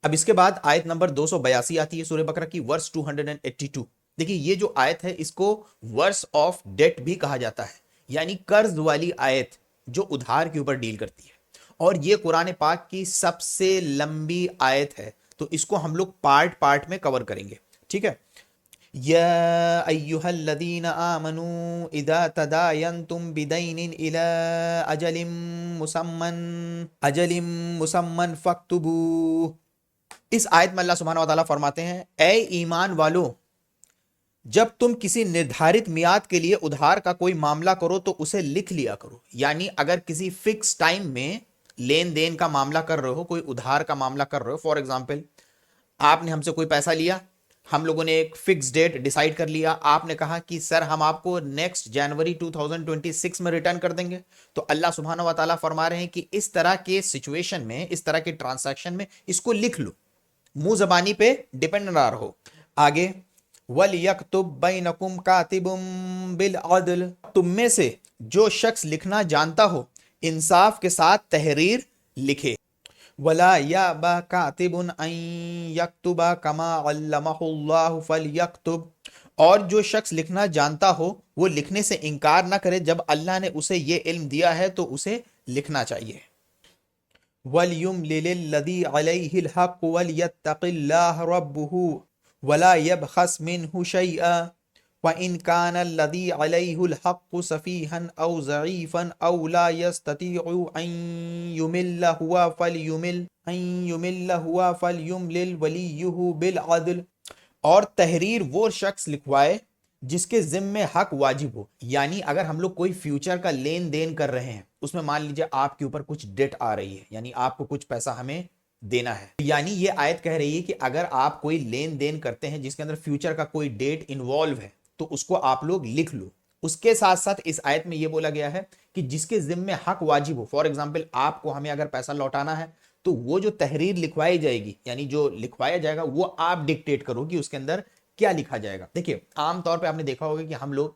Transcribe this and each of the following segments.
اب اس کے بعد آیت نمبر 282 آتی ہے سورہ بقرہ کی، ورس 282۔ دیکھیے یہ جو آیت ہے اس کو ورس آف ڈیٹ بھی کہا جاتا ہے، یعنی قرض والی آیت جو ادھار کے اوپر ڈیل کرتی ہے، اور یہ قرآن پاک کی سب سے لمبی آیت ہے، تو اس کو ہم لوگ پارٹ پارٹ میں کور کریں گے، ٹھیک ہے۔ یا ایہا الذین آمنوا اذا تداینتم بدین الی اجل مسمى فاکتبوہ۔ اس آیت میں اللہ سبحانہ وتعالیٰ فرماتے ہیں اے ایمان والو، جب تم کسی نردھارت میعاد کے لیے ادھار کا کوئی معاملہ کرو تو اسے لکھ لیا کرو، یعنی اگر کسی فکس ٹائم میں لین دین کا معاملہ کر رہے ہو، کوئی ادھار کا معاملہ کر رہے ہو، فار ایگزامپل آپ نے ہم سے کوئی پیسہ لیا، ہم لوگوں نے ایک فکس ڈیٹ ڈیسائیڈ کر لیا، آپ نے کہا کہ سر ہم آپ کو نیکسٹ جنوری 2026 میں ریٹرن کر دیں گے، تو اللہ سبحانہ وتعالیٰ فرما رہے ہیں کہ اس طرح کے سچویشن میں، اس طرح کے ٹرانزیکشن میں اس کو لکھ لو، منہ زبانی پہ ڈیپینڈ نہ رہو۔ آگے وَلْيَكْتُبْ بَيْنَكُمْ كَاتِبٌ بِالْعَدْلِ، تم میں سے جو شخص لکھنا جانتا ہو انصاف کے ساتھ تحریر لکھے۔ وَلَا يَأْبَ كَاتِبٌ أَن يَكْتُبَ كَمَا عَلَّمَهُ اللَّهُ فَلْيَكْتُبْ، اور جو شخص لکھنا جانتا ہو وہ لکھنے سے انکار نہ کرے، جب اللہ نے اسے یہ علم دیا ہے تو اسے لکھنا چاہیے۔ وَلْيُمْلِلِ الَّذِي عَلَيْهِ الْحَقُّ وَلْيَتَّقِ اللَّهَ رَبُّهُ وَلَا يَبْخَسْ مِنْهُ شَيْئًا وَإِنْ كَانَ الَّذِي عَلَيْهِ الْحَقُّ سَفِيهًا أَوْ ضَعِيفًا أَوْ لَا يَسْتَطِيعُ أَنْ يُمِلَّ هُوَ فَلْيُمْلِلْ وَلِيُّهُ بِالْعَدْلِ، اور تحریر وہ شخص لکھوائے جس کے ذمے حق واجب ہو، یعنی اگر ہم لوگ کوئی فیوچر کا لین دین کر رہے ہیں، اس میں مان لیجئے آپ کے اوپر کچھ ڈیٹ آ رہی ہے، یعنی آپ کو کچھ پیسہ ہمیں دینا ہے، یعنی یہ آیت کہہ رہی ہے کہ اگر آپ کوئی لین دین کرتے ہیں جس کے اندر فیوچر کا کوئی ڈیٹ انوالو ہے تو اس کو آپ لوگ لکھ لو۔ اس کے ساتھ ساتھ اس آیت میں یہ بولا گیا ہے کہ جس کے ذمے حق واجب ہو، فار ایگزامپل آپ کو ہمیں اگر پیسہ لوٹانا ہے تو وہ جو تحریر لکھوائی جائے گی، یعنی جو لکھوایا جائے گا وہ آپ ڈکٹیٹ کرو کہ اس کے اندر کیا لکھا جائے گا۔ دیکھیے عام طور پہ آپ نے دیکھا ہوگا کہ ہم لوگ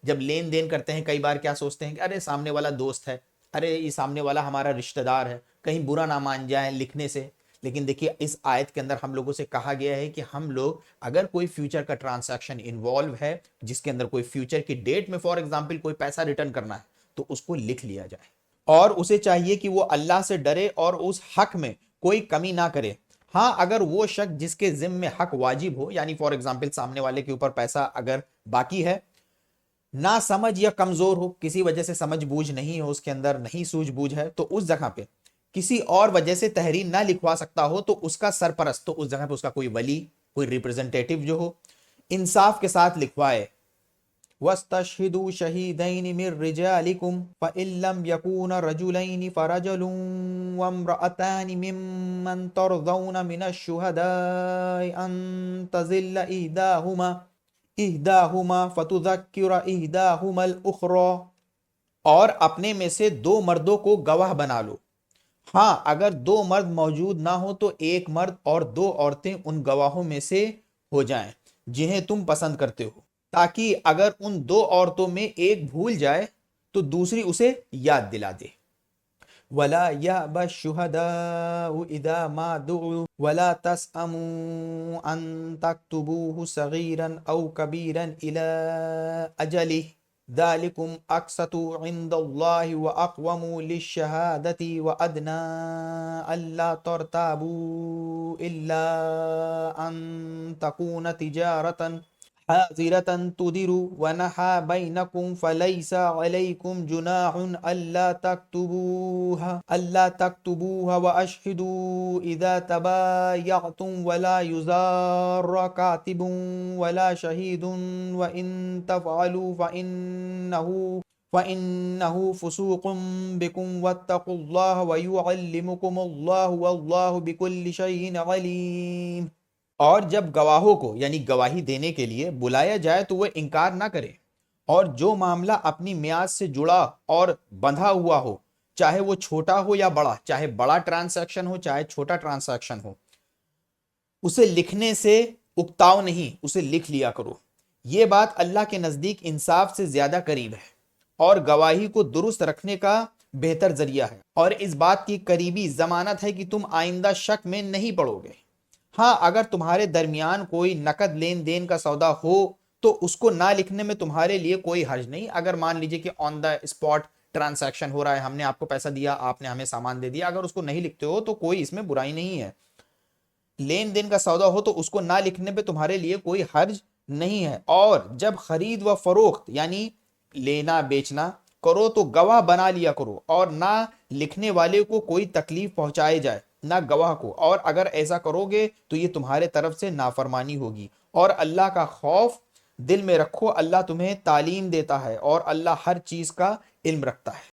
جب لین دین کرتے ہیں کئی بار کیا سوچتے ہیں کہ ارے سامنے والا دوست ہے، ارے یہ سامنے والا ہمارا رشتہ دار ہے، کہیں برا نہ مان جائیں لکھنے سے، لیکن دیکھیے اس آیت کے اندر ہم لوگوں سے کہا گیا ہے کہ ہم لوگ اگر کوئی فیوچر کا ٹرانزیکشن انوالو ہے جس کے اندر کوئی فیوچر کی ڈیٹ میں فار ایگزامپل کوئی پیسہ ریٹرن کرنا ہے تو اس کو لکھ لیا جائے، اور اسے چاہیے کہ وہ اللہ سے ڈرے اور اس حق میں کوئی کمی نہ کرے۔ ہاں اگر وہ شخص جس کے ذمے حق واجب ہو، یعنی فار ایگزامپل سامنے والے کے اوپر پیسہ اگر باقی ہے، نہ سمجھ یا کمزور ہو، کسی وجہ سے سمجھ بوجھ نہیں ہو، اس کے اندر نہیں سوجھ بوجھ ہے، تو اس جگہ پہ کسی اور وجہ سے تحریر نہ لکھوا سکتا ہو تو اس کا سرپرست، تو اس جگہ پہ اس کا کوئی ولی، کوئی ریپرزنٹیٹیو جو ہو انصاف کے ساتھ لکھوائے۔ وَاسْتَشْهِدُوا شَهِيدَيْنِ مِن رِجَالِكُمْ فَإِن لَّمْ يَكُونَا رَجُلَيْنِ فَرَجُلٌ وَامْرَأَتَانِ مِمَّن تَرْضَوْنَ مِنَ الشُّهَدَاءِ أَن تَضِلَّ إِحْدَاهُمَا فَتُذَكِّرَ إِحْدَاهُمَا الْأُخْرَىٰ، اور اپنے میں سے دو مردوں کو گواہ بنا لو، ہاں اگر دو مرد موجود نہ ہو تو ایک مرد اور دو عورتیں ان گواہوں میں سے ہو جائیں جنہیں تم پسند کرتے ہو، تاکہ اگر ان دو عورتوں میں ایک بھول جائے تو دوسری اسے یاد دلا دے۔ وَلَا يَأْبَ الشُّهَدَاءُ إِذَا مَا دُعُوا وَلَا تَسْأَمُوا أَن تَكْتُبُوهُ صَغِيرًا أَوْ كَبِيرًا إِلَىٰ أَجَلِهِ ذَلِكُمْ أَقْسَطُ عِندَ اللَّهِ وَأَقْوَمُ لِلشَّهَادَةِ وَأَدْنَىٰ أَلَّا تَرْتَابُوا إِلَّا أَن تَكُونَ تِجَارَةً حاضرة تدرونها بينكم فليس عليكم جناح ألا تكتبوها وأشهدوا إذا تبايعتم ولا يضار كاتب ولا شهيد وإن تفعلوا فإنه فسوق بكم واتقوا الله ويعلمكم الله والله بكل شيء عليم۔ اور جب گواہوں کو یعنی گواہی دینے کے لیے بلایا جائے تو وہ انکار نہ کرے، اور جو معاملہ اپنی میعاد سے جڑا اور بندھا ہوا ہو، چاہے وہ چھوٹا ہو یا بڑا، چاہے بڑا ٹرانزیکشن ہو چاہے چھوٹا ٹرانزیکشن ہو، اسے لکھنے سے اکتاؤ نہیں، اسے لکھ لیا کرو۔ یہ بات اللہ کے نزدیک انصاف سے زیادہ قریب ہے اور گواہی کو درست رکھنے کا بہتر ذریعہ ہے، اور اس بات کی قریبی ضمانت ہے کہ تم آئندہ شک میں نہیں پڑو گے۔ ہاں اگر تمہارے درمیان کوئی نقد لین دین کا سودا ہو تو اس کو نہ لکھنے میں تمہارے لیے کوئی حرج نہیں. اگر مان لیجئے کہ آن دا اسپاٹ ٹرانزیکشن ہو رہا ہے, ہم نے آپ کو پیسہ دیا, آپ نے ہمیں سامان دے دیا, اگر اس کو نہیں لکھتے ہو تو کوئی اس میں برائی نہیں ہے. لین دین کا سودا ہو تو اس کو نہ لکھنے پہ تمہارے لیے کوئی حرج نہیں ہے. اور جب خرید و فروخت یعنی لینا بیچنا کرو تو گواہ بنا لیا کرو, اور نہ لکھنے والے کو کوئی تکلیف پہنچائے جائے نہ گواہ کو, اور اگر ایسا کرو گے تو یہ تمہارے طرف سے نافرمانی ہوگی. اور اللہ کا خوف دل میں رکھو, اللہ تمہیں تعلیم دیتا ہے اور اللہ ہر چیز کا علم رکھتا ہے.